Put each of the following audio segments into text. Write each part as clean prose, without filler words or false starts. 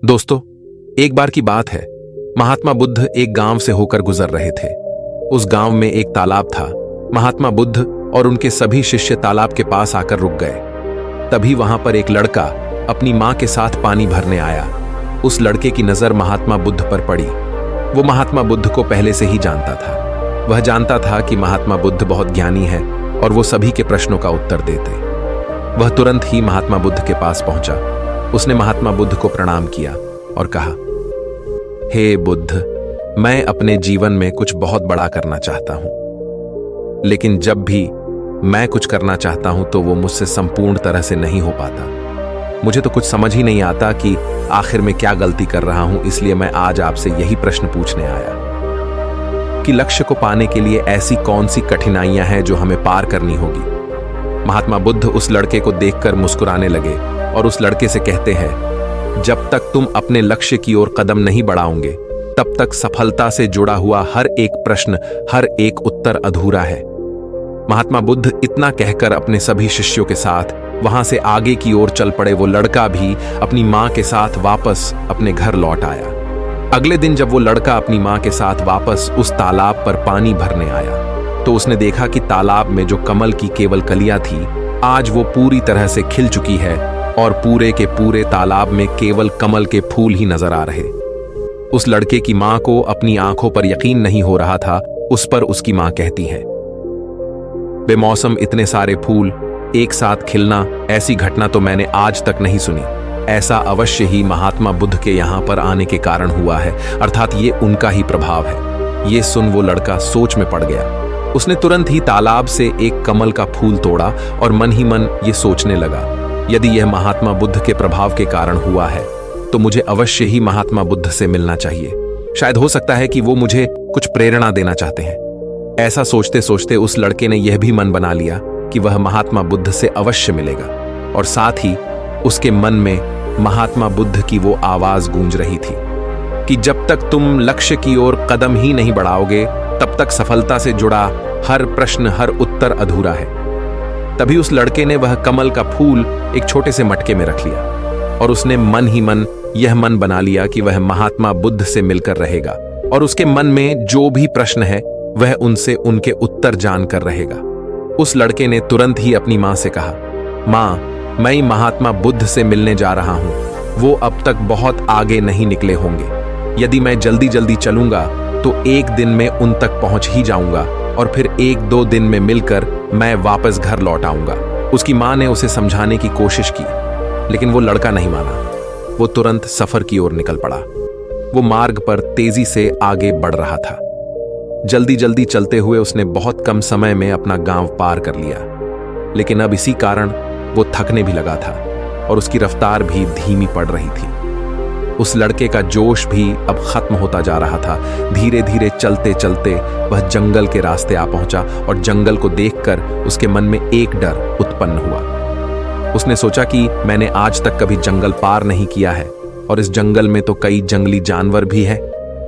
दोस्तों, एक बार की बात है। महात्मा बुद्ध एक गांव से होकर गुजर रहे थे। उस गांव में एक तालाब था। महात्मा बुद्ध और उनके सभी शिष्य तालाब के पास आकर रुक गए। तभी वहां पर एक लड़का अपनी मां के साथ पानी भरने आया। उस लड़के की नजर महात्मा बुद्ध पर पड़ी। वो महात्मा बुद्ध को पहले से ही जानता था। वह जानता था कि महात्मा बुद्ध बहुत ज्ञानी है और वो सभी के प्रश्नों का उत्तर देते। वह तुरंत ही महात्मा बुद्ध के पास पहुंचा। उसने महात्मा बुद्ध को प्रणाम किया और कहा, हे बुद्ध, मैं अपने जीवन में कुछ बहुत बड़ा करना चाहता हूं, लेकिन जब भी मैं कुछ करना चाहता हूं तो वो मुझसे संपूर्ण तरह से नहीं हो पाता। मुझे तो कुछ समझ ही नहीं आता कि आखिर में क्या गलती कर रहा हूं। इसलिए मैं आज आपसे यही प्रश्न पूछने आया कि लक्ष्य को पाने के लिए ऐसी कौन सी कठिनाइयां हैं जो हमें पार करनी होगी। महात्मा बुद्ध उस लड़के को देखकर मुस्कुराने लगे और उस लड़के से कहते हैं, जब तक तुम अपने लक्ष्य की ओर कदम नहीं बढ़ाओगे तब तक सफलता से जुड़ा हुआ हर एक प्रश्न, हर एक उत्तर अधूरा है। महात्मा बुद्ध इतना कहकर अपने सभी शिष्यों के साथ वहां से आगे की ओर चल पड़े। वो लड़का भी अपनी मां के साथ वापस अपने घर लौट आया। अगले दिन जब वो लड़का अपनी मां के साथ वापस उस तालाब पर पानी भरने आया तो उसने देखा कि तालाब में जो कमल की केवल कलियां थी, आज वो पूरी तरह से खिल चुकी है और पूरे के पूरे तालाब में केवल कमल के फूल ही नजर आ रहे। उस लड़के की मां को अपनी आंखों पर यकीन नहीं हो रहा था। उस पर उसकी मां कहती है, बेमौसम इतने सारे फूल एक साथ खिलना, ऐसी घटना तो मैंने आज तक नहीं सुनी। ऐसा अवश्य ही महात्मा बुद्ध के यहां पर आने के कारण हुआ है, अर्थात ये उनका ही प्रभाव है। ये सुन वो लड़का सोच में पड़ गया। उसने तुरंत ही तालाब से एक कमल का फूल तोड़ा और मन ही मन ये सोचने लगा, यदि यह महात्मा बुद्ध के प्रभाव के कारण हुआ है तो मुझे अवश्य ही महात्मा बुद्ध से मिलना चाहिए। शायद हो सकता है कि वो मुझे कुछ प्रेरणा देना चाहते हैं। ऐसा सोचते सोचते उस लड़के ने यह भी मन बना लिया कि वह महात्मा बुद्ध से अवश्य मिलेगा। और साथ ही उसके मन में महात्मा बुद्ध की वो आवाज गूंज रही थी कि जब तक तुम लक्ष्य की ओर कदम ही नहीं बढ़ाओगे तब तक सफलता से जुड़ा हर प्रश्न, हर उत्तर अधूरा है। तभी उस लड़के ने वह कमल का फूल एक छोटे से मटके में रख लिया और उसने मन ही मन यह मन बना लिया कि वह महात्मा बुद्ध से मिलकर रहेगा और उसके मन में जो भी प्रश्न है वह उनसे उनके उत्तर जानकर रहेगा। उस लड़के ने तुरंत ही अपनी मां से कहा, मां, मैं महात्मा बुद्ध से मिलने जा रहा हूं। वो अब तक बहुत आगे नहीं निकले होंगे। यदि मैं जल्दी जल्दी चलूंगा तो एक दिन में उन तक पहुंच ही जाऊंगा और फिर एक दो दिन में मिलकर मैं वापस घर लौट आऊंगा। उसकी मां ने उसे समझाने की कोशिश की, लेकिन वो लड़का नहीं माना। वो तुरंत सफर की ओर निकल पड़ा। वो मार्ग पर तेजी से आगे बढ़ रहा था। जल्दी जल्दी चलते हुए उसने बहुत कम समय में अपना गांव पार कर लिया, लेकिन अब इसी कारण वो थकने भी लगा था और उसकी रफ्तार भी धीमी पड़ रही थी। उस लड़के का जोश भी अब खत्म होता जा रहा था। धीरे धीरे चलते चलते वह जंगल के रास्ते आ पहुंचा और जंगल को देखकर उसके मन में एक डर उत्पन्न हुआ। उसने सोचा कि मैंने आज तक कभी जंगल पार नहीं किया है और इस जंगल में तो कई जंगली जानवर भी हैं।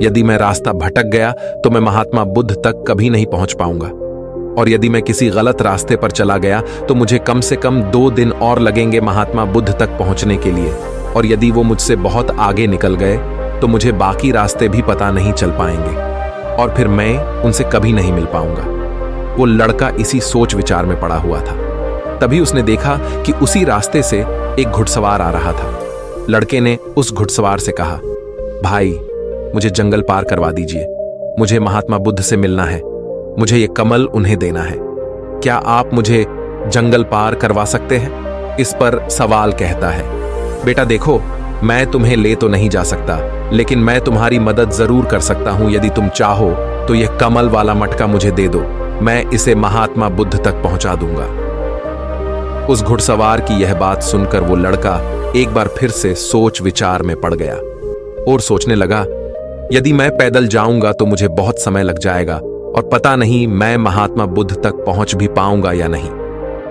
यदि मैं रास्ता भटक गया तो मैं महात्मा बुद्ध तक कभी नहीं पहुंच पाऊंगा, और यदि मैं किसी गलत रास्ते पर चला गया तो मुझे कम से कम 2 दिन और लगेंगे महात्मा बुद्ध तक पहुंचने के लिए, और यदि वो मुझसे बहुत आगे निकल गए तो मुझे बाकी रास्ते भी पता नहीं चल पाएंगे और फिर मैं उनसे कभी नहीं मिल पाऊंगा। वो लड़का इसी सोच विचार में पड़ा हुआ था। तभी उसने देखा कि उसी रास्ते से एक घुड़सवार आ रहा था। लड़के ने उस घुड़सवार से कहा, भाई, मुझे जंगल पार करवा दीजिए। मुझे महात्मा बुद्ध से मिलना है। मुझे ये कमल उन्हें देना है। क्या आप मुझे जंगल पार करवा सकते हैं? इस पर सवाल कहता है, बेटा देखो, मैं तुम्हें ले तो नहीं जा सकता, लेकिन मैं तुम्हारी मदद जरूर कर सकता हूं। यदि तुम चाहो तो यह कमल वाला मटका मुझे दे दो, मैं इसे महात्मा बुद्ध तक पहुंचा दूंगा। उस घुड़सवार की यह बात सुनकर वो लड़का एक बार फिर से सोच विचार में पड़ गया और सोचने लगा, यदि मैं पैदल जाऊंगा तो मुझे बहुत समय लग जाएगा और पता नहीं मैं महात्मा बुद्ध तक पहुंच भी पाऊंगा या नहीं।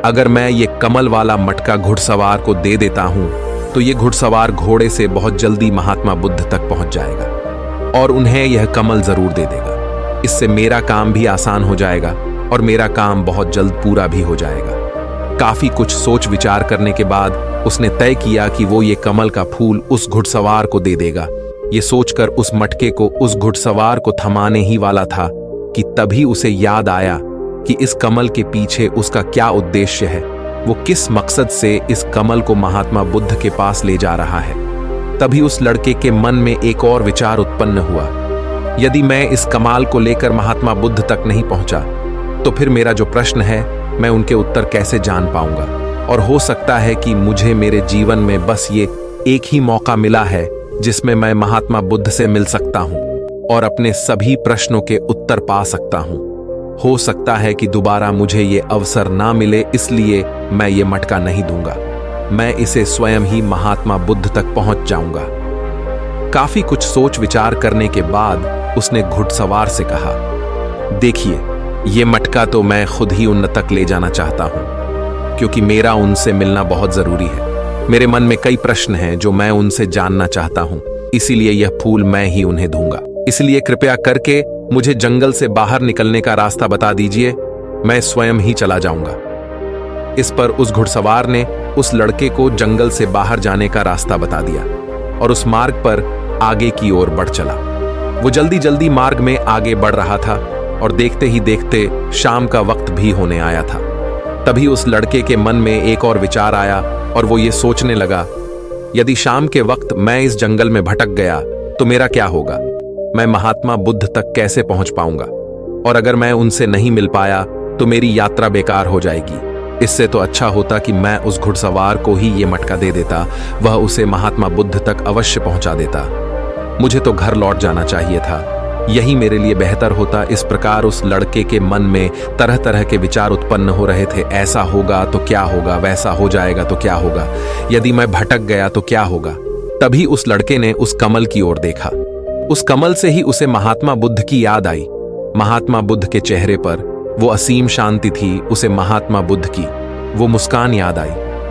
अगर मैं ये कमल वाला मटका घुड़सवार को दे देता हूं तो ये घुड़सवार घोड़े से बहुत जल्दी महात्मा बुद्ध तक पहुंच जाएगा और उन्हें यह कमल जरूर दे देगा। इससे मेरा काम भी आसान हो जाएगा और मेरा काम बहुत जल्द पूरा भी हो जाएगा। काफी कुछ सोच विचार करने के बाद उसने तय किया कि वो ये कमल का फूल उस घुड़सवार को दे देगा। ये सोचकर उस मटके को उस घुड़सवार को थमाने ही वाला था कि तभी उसे याद आया कि इस कमल के पीछे उसका क्या उद्देश्य है, वो किस मकसद से इस कमल को महात्मा बुद्ध के पास ले जा रहा है। तभी उस लड़के के मन में एक और विचार उत्पन्न हुआ, यदि मैं इस कमाल को लेकर महात्मा बुद्ध तक नहीं पहुंचा तो फिर मेरा जो प्रश्न है मैं उनके उत्तर कैसे जान पाऊंगा। और हो सकता है कि मुझे मेरे जीवन में बस ये एक ही मौका मिला है जिसमें मैं महात्मा बुद्ध से मिल सकता हूं और अपने सभी प्रश्नों के उत्तर पा सकता हूं। हो सकता है कि दोबारा मुझे ये अवसर ना मिले, इसलिए मैं ये मटका नहीं दूंगा। मैं इसे स्वयं ही महात्मा बुद्ध तक पहुंच जाऊंगा। काफी कुछ सोच विचार करने के बाद उसने घुड़सवार से कहा, देखिए, ये मटका तो मैं खुद ही उन तक ले जाना चाहता हूं, क्योंकि मेरा उनसे मिलना बहुत जरूरी है। मेरे मन में कई प्रश्न हैं जो मैं उनसे जानना चाहता हूं, इसीलिए यह फूल मैं ही उन्हें दूंगा। इसलिए कृपया करके मुझे जंगल से बाहर निकलने का रास्ता बता दीजिए, मैं स्वयं ही चला जाऊंगा। इस पर उस घुड़सवार ने उस लड़के को जंगल से बाहर जाने का रास्ता बता दिया और उस मार्ग पर आगे की ओर बढ़ चला। वो जल्दी जल्दी मार्ग में आगे बढ़ रहा था और देखते ही देखते शाम का वक्त भी होने आया था। तभी उस लड़के के मन में एक और विचार आया और वो ये सोचने लगा, यदि शाम के वक्त मैं इस जंगल में भटक गया तो मेरा क्या होगा? मैं महात्मा बुद्ध तक कैसे पहुंच पाऊंगा? और अगर मैं उनसे नहीं मिल पाया तो मेरी यात्रा बेकार हो जाएगी। इससे तो अच्छा होता कि मैं उस घुड़सवार को ही ये मटका दे देता, वह उसे महात्मा बुद्ध तक अवश्य पहुंचा देता। मुझे तो घर लौट जाना चाहिए था, यही मेरे लिए बेहतर होता। इस प्रकार उस लड़के के मन में तरह तरह के विचार उत्पन्न हो रहे थे। ऐसा होगा तो क्या होगा, वैसा हो जाएगा तो क्या होगा, यदि मैं भटक गया तो क्या होगा। तभी उस लड़के ने उस कमल की ओर देखा। उस कमल से ही उसे महात्मा बुद्ध की याद आई। महात्मा बुद्ध के चेहरे पर वो असीम शांति थी। उसे महात्मा बुद्ध की वो मुस्कान याद आई।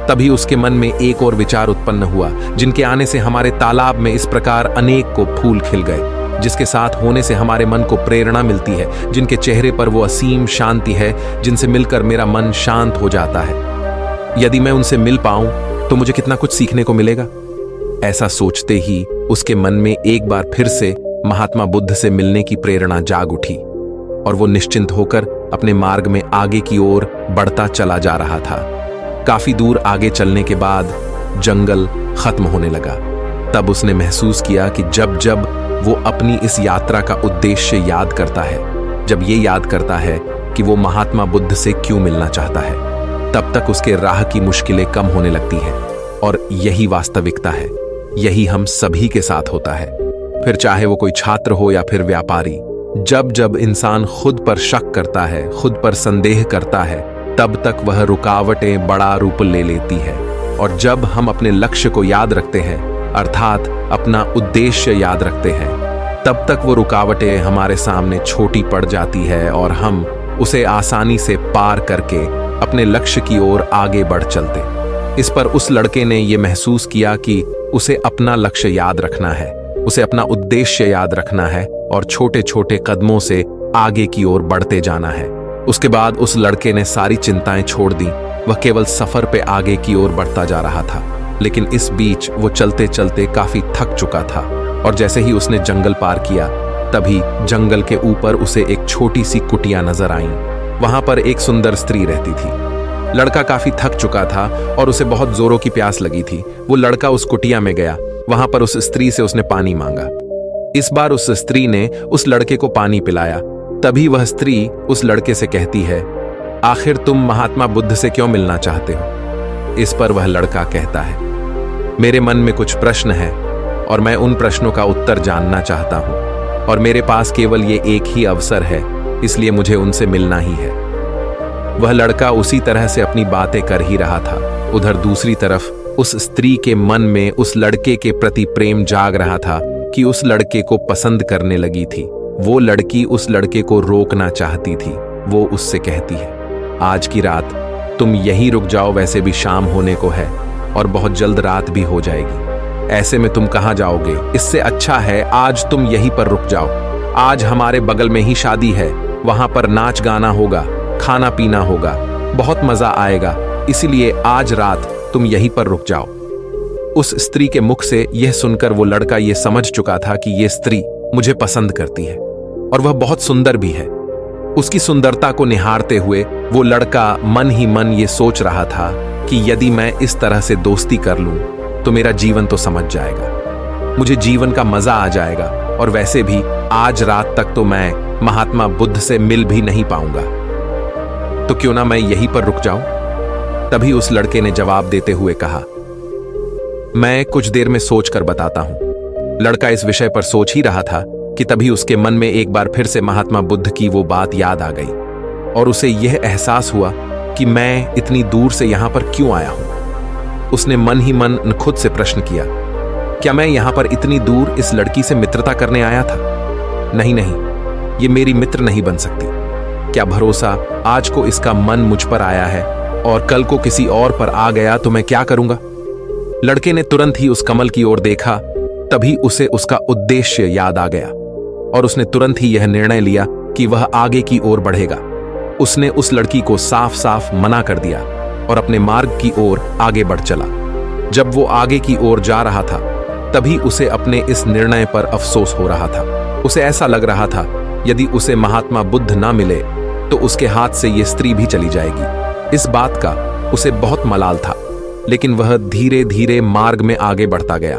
तभी उसके मन में एक और विचार उत्पन्न हुआ, जिनके आने से हमारे तालाब में इस प्रकार अनेक को फूल खिल गए, जिसके साथ होने से हमारे मन को प्रेरणा मिलती है, जिनके चेहरे पर वो असीम शांति है, जिनसे मिलकर मेरा मन शांत हो जाता है। यदि मैं उनसे मिल पाऊं तो मुझे कितना कुछ सीखने को मिलेगा। ऐसा सोचते ही उसके मन में एक बार फिर से महात्मा बुद्ध से मिलने की प्रेरणा जाग उठी और वो निश्चिंत होकर अपने मार्ग में आगे की ओर बढ़ता चला जा रहा था। काफी दूर आगे चलने के बाद जंगल खत्म होने लगा। तब उसने महसूस किया कि जब जब वो अपनी इस यात्रा का उद्देश्य याद करता है, जब ये याद करता है कि वो महात्मा बुद्ध से क्यों मिलना चाहता है, तब तक उसके राह की मुश्किलें कम होने लगती हैं। और यही वास्तविकता है, यही हम सभी के साथ होता है। फिर चाहे वो कोई छात्र हो या फिर व्यापारी, जब जब इंसान खुद पर शक करता है, खुद पर संदेह करता है, तब तक वह रुकावटें बड़ा रूप ले लेती है। और जब हम अपने लक्ष्य को याद रखते हैं, अर्थात अपना उद्देश्य याद रखते हैं, तब तक वो रुकावटें हमारे सामने छोटी पड़ जाती है और हम उसे आसानी से पार करके अपने लक्ष्य की ओर आगे बढ़ चलते। इस पर उस लड़के ने ये महसूस किया कि उसे अपना लक्ष्य याद रखना है, उसे अपना उद्देश्य याद रखना है और छोटे छोटे कदमों से आगे की ओर बढ़ते जाना है। उसके बाद उस लड़के ने सारी चिंताएं छोड़ दी। वह केवल सफर पे आगे की ओर बढ़ता जा रहा था। लेकिन इस बीच वो चलते चलते काफी थक चुका था और जैसे ही उसने जंगल पार किया, तभी जंगल के ऊपर उसे एक छोटी सी कुटिया नजर आई। वहां पर एक सुंदर स्त्री रहती थी। लड़का काफी थक चुका था और उसे बहुत जोरों की प्यास लगी थी। वो लड़का उस कुटिया में गया। वहां पर उस स्त्री से उसने पानी मांगा। इस बार उस स्त्री ने उस लड़के को पानी पिलाया। तभी वह स्त्री उस लड़के से कहती है, आखिर तुम महात्मा बुद्ध से क्यों मिलना चाहते हो? इस पर वह लड़का कहता है, मेरे मन में कुछ प्रश्न हैं और मैं उन प्रश्नों का उत्तर जानना चाहता हूं और मेरे पास केवल ये एक ही अवसर है, इसलिए मुझे उनसे मिलना ही है। वह लड़का उसी तरह से अपनी बातें कर ही रहा था। उधर दूसरी तरफ उस स्त्री के मन में उस लड़के के प्रति प्रेम जाग रहा था कि उस लड़के को पसंद करने लगी थी। वो लड़की उस लड़के को रोकना चाहती थी। वो उससे कहती है, आज की रात तुम यहीं रुक जाओ, वैसे भी शाम होने को है और बहुत जल्द रात भी हो जाएगी। ऐसे में तुम कहाँ जाओगे? इससे अच्छा है आज तुम यहीं पर रुक जाओ। आज हमारे बगल में ही शादी है, वहां पर नाच गाना होगा, खाना पीना होगा, बहुत मजा आएगा। इसीलिए आज रात तुम यहीं पर रुक जाओ। उस स्त्री के मुख से यह सुनकर वो लड़का यह समझ चुका था कि यह स्त्री मुझे पसंद करती है और वह बहुत सुंदर भी है। उसकी सुंदरता को निहारते हुए वो लड़का मन ही मन ये सोच रहा था कि यदि मैं इस तरह से दोस्ती कर लूं तो मेरा जीवन तो समझ जाएगा, मुझे जीवन का मजा आ जाएगा और वैसे भी आज रात तक तो मैं महात्मा बुद्ध से मिल भी नहीं पाऊंगा, तो क्यों ना मैं यहीं पर रुक जाऊं। तभी उस लड़के ने जवाब देते हुए कहा, मैं कुछ देर में सोच कर बताता हूं। लड़का इस विषय पर सोच ही रहा था कि तभी उसके मन में एक बार फिर से महात्मा बुद्ध की वो बात याद आ गई और उसे यह एहसास हुआ कि मैं इतनी दूर से यहां पर क्यों आया हूं। उसने मन ही मन खुद से प्रश्न किया, क्या मैं यहां पर इतनी दूर इस लड़की से मित्रता करने आया था? नहीं नहीं, ये मेरी मित्र नहीं बन सकती। क्या भरोसा आज को इसका मन मुझ पर आया है और कल को किसी और पर आ गया तो मैं क्या करूंगा। लड़के ने तुरंत ही उस कमल की ओर देखा, तभी उसे उसका उद्देश्य याद आ गया और उसने तुरंत ही यह निर्णय लिया कि वह आगे की ओर बढ़ेगा। उसने उस लड़की को साफ साफ मना कर दिया और अपने मार्ग की ओर आगे बढ़ चला। जब वो आगे की ओर जा रहा था तभी उसे अपने इस निर्णय पर अफसोस हो रहा था। उसे ऐसा लग रहा था यदि उसे महात्मा बुद्ध ना मिले तो उसके हाथ से ये स्त्री भी चली जाएगी। इस बात का उसे बहुत मलाल था, लेकिन वह धीरे धीरे मार्ग में आगे बढ़ता गया।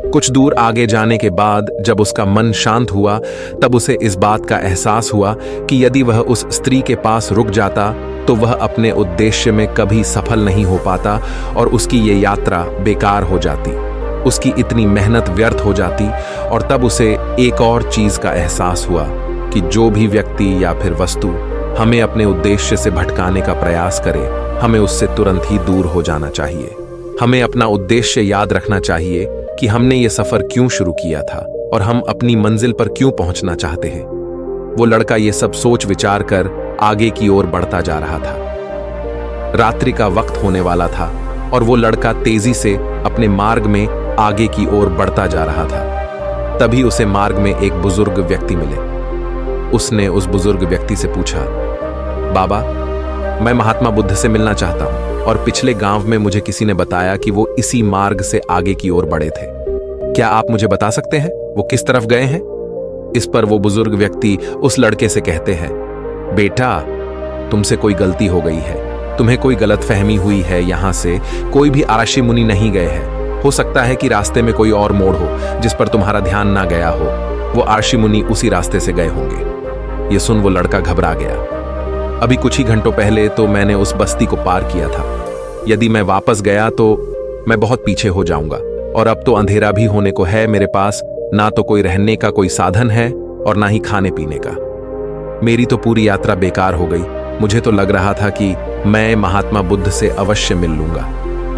कुछ दूर आगे जाने के बाद जब उसका मन शांत हुआ तब उसे इस बात का एहसास हुआ कि यदि वह उस स्त्री के पास रुक जाता तो वह अपने उद्देश्य में कभी सफल नहीं हो पाता और उसकी ये यात्रा बेकार हो जाती, उसकी इतनी मेहनत व्यर्थ हो जाती। और तब उसे एक और चीज का एहसास हुआ कि जो भी व्यक्ति या फिर वस्तु हमें अपने उद्देश्य से भटकाने का प्रयास करे, हमें उससे तुरंत ही दूर हो जाना चाहिए। हमें अपना उद्देश्य याद रखना चाहिए कि हमने ये सफर क्यों शुरू किया था और हम अपनी मंजिल पर क्यों पहुंचना चाहते हैं। वो लड़का ये सब सोच विचार कर आगे की ओर बढ़ता जा रहा था। रात्रि का वक्त होने वाला था और वो लड़का तेजी से अपने मार्ग में आगे की ओर बढ़ता जा रहा था। तभी उसे मार्ग में एक बुजुर्ग व्यक्ति मिले। उसने उस बुजुर्ग व्यक्ति से पूछा, बाबा, मैं महात्मा बुद्ध से मिलना चाहता हूं और पिछले गांव में मुझे किसी ने बताया कि वो इसी मार्ग से आगे की ओर बढ़े थे। क्या आप मुझे बता सकते हैं वो किस तरफ गए हैं? इस पर वो बुजुर्ग व्यक्ति उस लड़के से कहते हैं, बेटा, तुमसे कोई गलती हो गई है, तुम्हें कोई गलतफहमी हुई है। यहां से कोई भी आरशी मुनि नहीं गए हैं। हो सकता है कि रास्ते में कोई और मोड़ हो जिस पर तुम्हारा ध्यान ना गया हो। वो आरशी मुनि उसी रास्ते से गए होंगे। ये सुन वो लड़का घबरा गया। अभी कुछ ही घंटों पहले तो मैंने उस बस्ती को पार किया था। यदि मैं वापस गया तो मैं बहुत पीछे हो जाऊंगा और अब तो अंधेरा भी होने को है। मेरे पास ना तो कोई रहने का कोई साधन है और ना ही खाने पीने का। मेरी तो पूरी यात्रा बेकार हो गई। मुझे तो लग रहा था कि मैं महात्मा बुद्ध से अवश्य मिल लूंगा,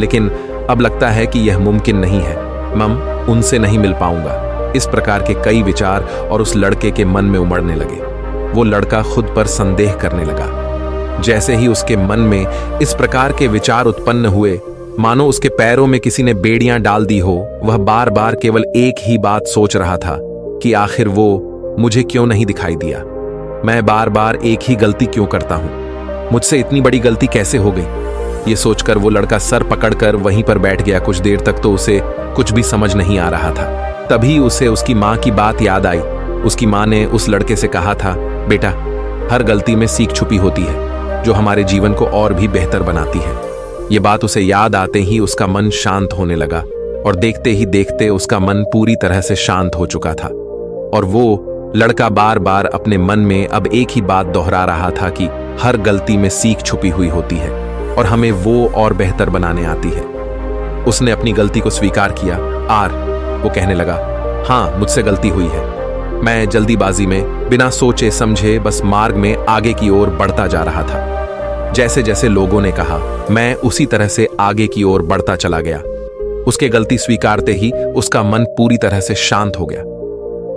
लेकिन अब लगता है कि यह मुमकिन नहीं है। मैं उनसे नहीं मिल पाऊंगा। इस प्रकार के कई विचार और उस लड़के के मन में उमड़ने लगे। वो लड़का खुद पर संदेह करने लगा। जैसे ही उसके मन में इस प्रकार के विचार उत्पन्न हुए, मानो उसके पैरों में किसी ने बेड़ियां डाल दी हो। वह बार बार केवल एक ही बात सोच रहा था कि आखिर वो मुझे क्यों नहीं दिखाई दिया। मैं बार बार एक ही गलती क्यों करता हूं? मुझसे इतनी बड़ी गलती कैसे हो गई? ये सोचकर वो लड़का सर पकड़कर वहीं पर बैठ गया। कुछ देर तक तो उसे कुछ भी समझ नहीं आ रहा था। तभी उसे उसकी माँ की बात याद आई। उसकी माँ ने उस लड़के से कहा था, बेटा, हर गलती में सीख छुपी होती है जो हमारे जीवन को और भी बेहतर बनाती है। ये बात उसे याद आते ही उसका मन शांत होने लगा और देखते ही देखते उसका मन पूरी तरह से शांत हो चुका था। और वो लड़का बार बार अपने मन में अब एक ही बात दोहरा रहा था कि हर गलती में सीख छुपी हुई होती है और हमें वो और बेहतर बनाने आती है। उसने अपनी गलती को स्वीकार किया। वो कहने लगा, हाँ, मुझसे गलती हुई है। मैं जल्दीबाजी में बिना सोचे समझे बस मार्ग में आगे की ओर बढ़ता जा रहा था। जैसे जैसे लोगों ने कहा, मैं उसी तरह से आगे की ओर बढ़ता चला गया। उसके गलती स्वीकारते ही उसका मन पूरी तरह से शांत हो गया।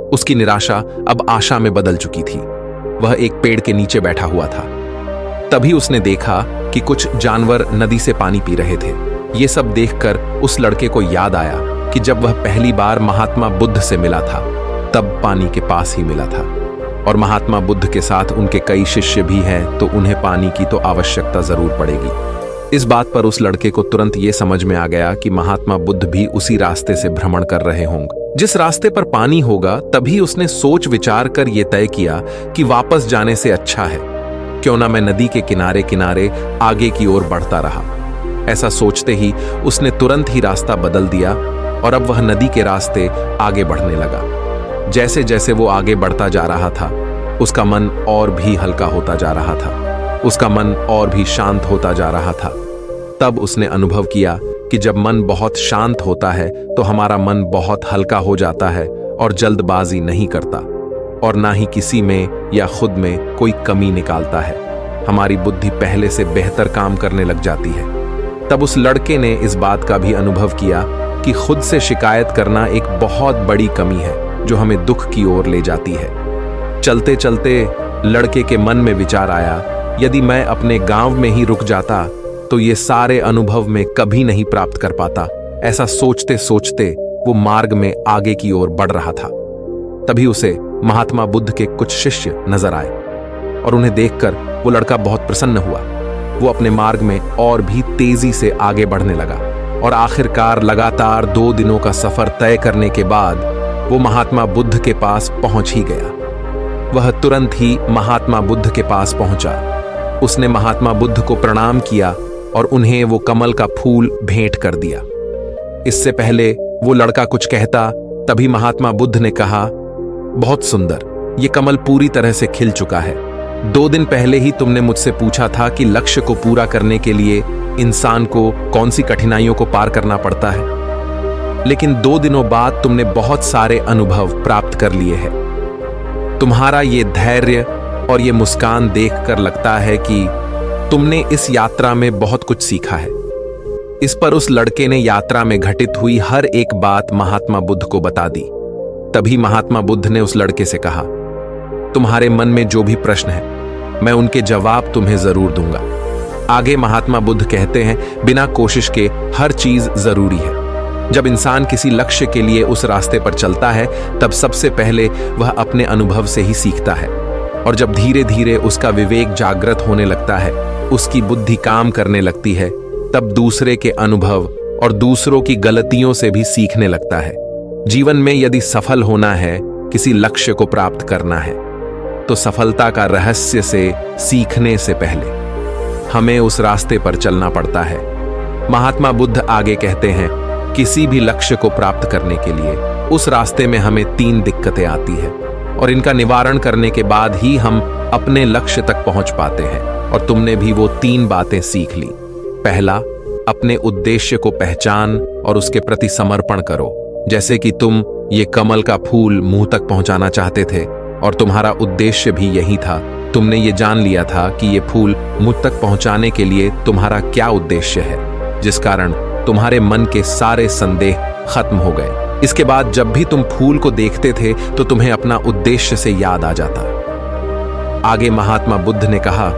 उसकी निराशा अब आशा में बदल चुकी थी। वह एक पेड़ के नीचे बैठा हुआ था। तभी उसने देखा कि कुछ जानवर नदी से पानी पी रहे थे। ये सब देखकर उस लड़के को याद आया कि जब वह पहली बार महात्मा बुद्ध से मिला था तब पानी के पास ही मिला था और महात्मा बुद्ध के साथ उनके कई शिष्य भी हैं, तो उन्हें पानी की तो आवश्यकता जरूर पड़ेगी। इस बात पर उस लड़के को तुरंत ये समझ में आ गया कि महात्मा बुद्ध भी उसी रास्ते से भ्रमण कर रहे होंगे। जिस रास्ते पर पानी होगा, तभी उसने सोच विचार कर यह तय किया कि वापस जाने से अच्छा है क्यों ना मैं नदी के किनारे किनारे आगे की ओर बढ़ता रहा। ऐसा सोचते ही उसने तुरंत ही रास्ता बदल दिया और अब वह नदी के रास्ते आगे बढ़ने लगा। जैसे जैसे वो आगे बढ़ता जा रहा था, उसका मन और भी हल्का होता जा रहा था, उसका मन और भी शांत होता जा रहा था। तब उसने अनुभव किया कि जब मन बहुत शांत होता है तो हमारा मन बहुत हल्का हो जाता है और जल्दबाजी नहीं करता और ना ही किसी में या खुद में कोई कमी निकालता है। हमारी बुद्धि पहले से बेहतर काम करने लग जाती है। तब उस लड़के ने इस बात का भी अनुभव किया कि खुद से शिकायत करना एक बहुत बड़ी कमी है जो हमें दुख की ओर ले जाती है। चलते चलते लड़के के मन में विचार आया, यदि मैं अपने गांव में ही रुक जाता तो ये सारे अनुभव में कभी नहीं प्राप्त कर पाता। ऐसा सोचते सोचते वो मार्ग में आगे की ओर बढ़ रहा था। तभी उसे महात्मा बुद्ध के कुछ शिष्य नजर आए और उन्हें देखकर वो लड़का बहुत प्रसन्न हुआ। वो अपने मार्ग में और भी तेजी से आगे बढ़ने लगा और आखिरकार लगातार 2 दिनों का सफर तय करने के बाद वो महात्मा बुद्ध के पास पहुंच ही गया। वह तुरंत ही महात्मा बुद्ध के पास पहुंचा। उसने महात्मा बुद्ध को प्रणाम किया और उन्हें वो कमल का फूल भेंट कर दिया। इससे पहले वो लड़का कुछ कहता, तभी महात्मा बुद्ध ने कहा, बहुत सुंदर, ये कमल पूरी तरह से खिल चुका है। 2 दिन पहले ही तुमने मुझसे पूछा था कि लक्ष्य को पूरा करने के लिए इंसान को कौन सी कठिनाइयों को पार करना पड़ता है, लेकिन 2 दिनों बाद तुमने बहुत सारे अनुभव प्राप्त कर लिए हैं। तुम्हारा ये धैर्य और ये मुस्कान देखकर लगता है कि तुमने इस यात्रा में बहुत कुछ सीखा है। इस पर उस लड़के ने यात्रा में घटित हुई हर एक बात महात्मा बुद्ध को बता दी। तभी महात्मा बुद्ध ने उस लड़के से कहा, तुम्हारे मन में जो भी प्रश्न है मैं उनके जवाब तुम्हें जरूर दूंगा। आगे महात्मा बुद्ध कहते हैं, बिना कोशिश के हर चीज जरूरी है। जब इंसान किसी लक्ष्य के लिए उस रास्ते पर चलता है तब सबसे पहले वह अपने अनुभव से ही सीखता है और जब धीरे धीरे उसका विवेक जागृत होने लगता है, उसकी बुद्धि काम करने लगती है, तब दूसरे के अनुभव और दूसरों की गलतियों से भी सीखने लगता है। जीवन में यदि सफल होना है, किसी लक्ष्य को प्राप्त करना है, तो सफलता का रहस्य से सीखने से पहले हमें उस रास्ते पर चलना पड़ता है। महात्मा बुद्ध आगे कहते हैं, किसी भी लक्ष्य को प्राप्त करने के लिए उस रास्ते में हमें 3 दिक्कतें आती है और इनका निवारण करने के बाद ही हम अपने लक्ष्य तक पहुंच पाते हैं। और तुमने भी वो 3 बातें सीख ली। पहला, अपने उद्देश्य को पहचान और उसके प्रति समर्पण करो। जैसे कि तुम ये कमल का फूल मुंह तक पहुंचाना चाहते थे और तुम्हारा उद्देश्य भी यही था। तुमने ये जान लिया था कि ये फूल मुझ तक पहुंचाने के लिए तुम्हारा क्या उद्देश्य है, जिस कारण तुम्हारे मन के सारे संदेह खत्म हो गए। इसके बाद जब भी तुम फूल को देखते थे तो तुम्हें अपना उद्देश्य से याद आ जाता। आगे महात्मा बुद्ध ने कहा,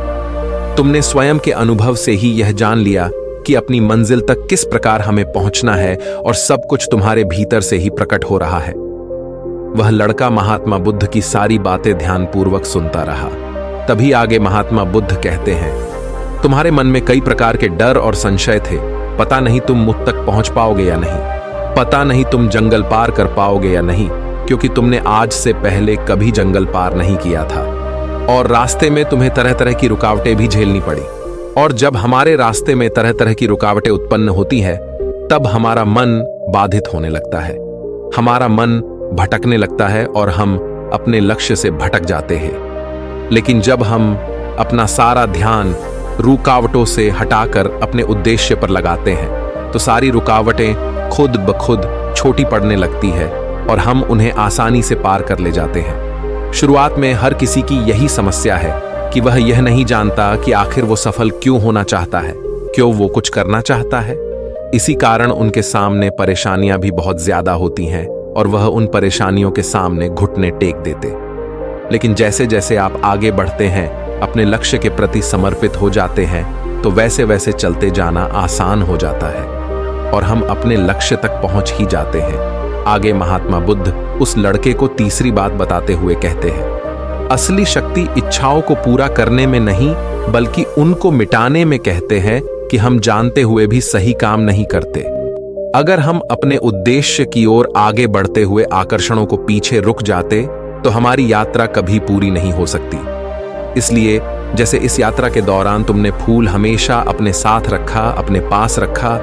तुमने स्वयं के अनुभव से ही यह जान लिया कि अपनी मंजिल तक किस प्रकार हमें पहुंचना है और सब कुछ तुम्हारे भीतर से ही प्रकट हो रहा है। वह लड़का महात्मा बुद्ध की सारी बातें ध्यानपूर्वक सुनता रहा। तभी आगे महात्मा बुद्ध कहते हैं, तुम्हारे मन में कई प्रकार के डर और संशय थे। पता नहीं तुम मुझ तक पहुंच पाओगे या नहीं, पता नहीं तुम जंगल पार कर पाओगे या नहीं, क्योंकि तुमने आज से पहले कभी जंगल पार नहीं किया था और रास्ते में तुम्हें तरह तरह की रुकावटें भी झेलनी पड़ी। और जब हमारे रास्ते में तरह तरह की रुकावटें उत्पन्न होती है, तब हमारा मन बाधित होने लगता है, हमारा मन भटकने लगता है और हम अपने लक्ष्य से भटक जाते हैं। लेकिन जब हम अपना सारा ध्यान रुकावटों से हटाकर अपने उद्देश्य पर लगाते हैं, तो सारी रुकावटें खुद ब खुद छोटी पड़ने लगती है और हम उन्हें आसानी से पार कर ले जाते हैं। शुरुआत में हर किसी की यही समस्या है कि वह यह नहीं जानता कि आखिर वो सफल क्यों होना चाहता है, क्यों वो कुछ करना चाहता है। इसी कारण उनके सामने परेशानियां भी बहुत ज्यादा होती हैं और वह उन परेशानियों के सामने घुटने टेक देते। लेकिन जैसे जैसे आप आगे बढ़ते हैं, अपने लक्ष्य के प्रति समर्पित हो जाते हैं, तो वैसे वैसे चलते जाना आसान हो जाता है और हम अपने लक्ष्य तक पहुंच ही जाते हैं। आगे महात्मा बुद्ध उस लड़के को तीसरी बात बताते हुए कहते हैं, असली शक्ति इच्छाओं को पूरा करने में नहीं बल्कि उनको मिटाने में कहते हैं कि हम जानते हुए भी सही काम नहीं करते। अगर हम अपने उद्देश्य की ओर आगे बढ़ते हुए आकर्षणों को पीछे रुक जाते तो हमारी यात्रा कभी पूरी नहीं हो सकती। इसलिए जैसे इस यात्रा के दौरान तुमने फूल हमेशा अपने साथ रखा, अपने पास रखा,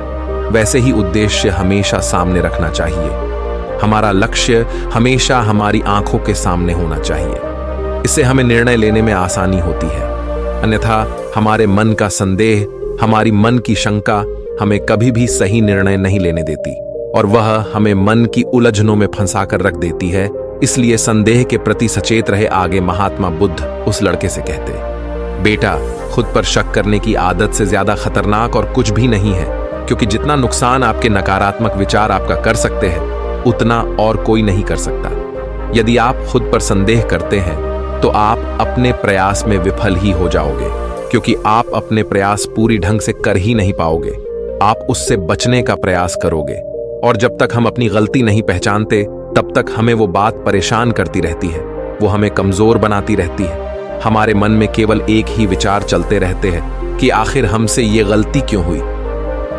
वैसे ही उद्देश्य हमेशा सामने रखना चाहिए। हमारा लक्ष्य हमेशा हमारी आंखों के सामने होना चाहिए। इससे हमें निर्णय लेने में आसानी होती है। अन्यथा हमारे मन का संदेह, हमारी मन की शंका हमें कभी भी सही निर्णय नहीं लेने देती और वह हमें मन की उलझनों में फंसा कर रख देती है। इसलिए संदेह के प्रति सचेत रहे। आगे महात्मा बुद्ध उस लड़के से कहते, बेटा, खुद पर शक करने की आदत से ज्यादा खतरनाक और कुछ भी नहीं है, क्योंकि जितना नुकसान आपके नकारात्मक विचार आपका कर सकते हैं उतना और कोई नहीं कर सकता। यदि आप खुद पर संदेह करते हैं तो आप अपने प्रयास में विफल ही हो जाओगे, क्योंकि आप अपने प्रयास पूरी ढंग से कर ही नहीं पाओगे। आप उससे बचने का प्रयास करोगे और जब तक हम अपनी गलती नहीं पहचानते तब तक हमें वो बात परेशान करती रहती है, वो हमें कमजोर बनाती रहती है। हमारे मन में केवल एक ही विचार चलते रहते हैं कि आखिर हमसे ये गलती क्यों हुई,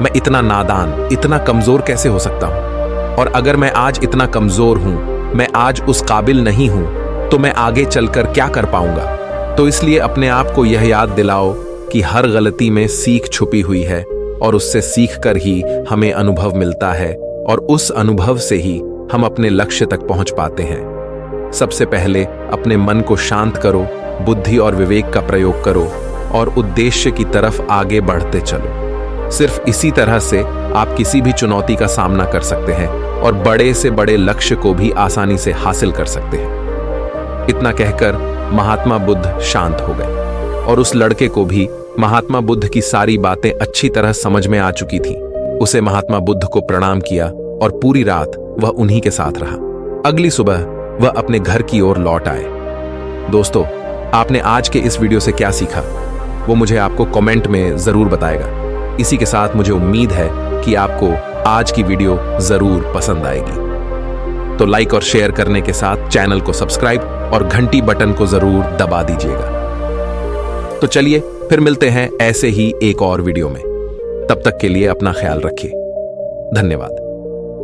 मैं इतना नादान, इतना कमजोर कैसे हो सकता हूं, और अगर मैं आज इतना कमजोर हूं, मैं आज उस काबिल नहीं हूं, तो मैं आगे चलकर क्या कर पाऊंगा। तो इसलिए अपने आप को यह याद दिलाओ कि हर गलती में सीख छुपी हुई है और उससे सीख कर ही हमें अनुभव मिलता है और उस अनुभव से ही हम अपने लक्ष्य तक पहुंच पाते हैं। सबसे पहले अपने मन को शांत करो, बुद्धि और विवेक का प्रयोग करो और उद्देश्य की तरफ आगे बढ़ते चलो। सिर्फ इसी तरह से आप किसी भी चुनौती का सामना कर सकते हैं और बड़े से बड़े लक्ष्य को भी आसानी से हासिल कर सकते हैं। इतना कहकर महात्मा बुद्ध शांत हो गए और उस लड़के को भी महात्मा बुद्ध की सारी बातें अच्छी तरह समझ में आ चुकी थी। उसे महात्मा बुद्ध को प्रणाम किया और पूरी रात वह उन्हीं के साथ रहा। अगली सुबह वह अपने घर की ओर लौट आए। दोस्तों, आपने आज के इस वीडियो से क्या सीखा वो मुझे आपको कमेंट में जरूर बताएगा। इसी के साथ मुझे उम्मीद है कि आपको आज की वीडियो जरूर पसंद आएगी। तो लाइक और शेयर करने के साथ चैनल को सब्सक्राइब और घंटी बटन को जरूर दबा दीजिएगा। तो चलिए फिर मिलते हैं ऐसे ही एक और वीडियो में। तब तक के लिए अपना ख्याल रखिए। धन्यवाद।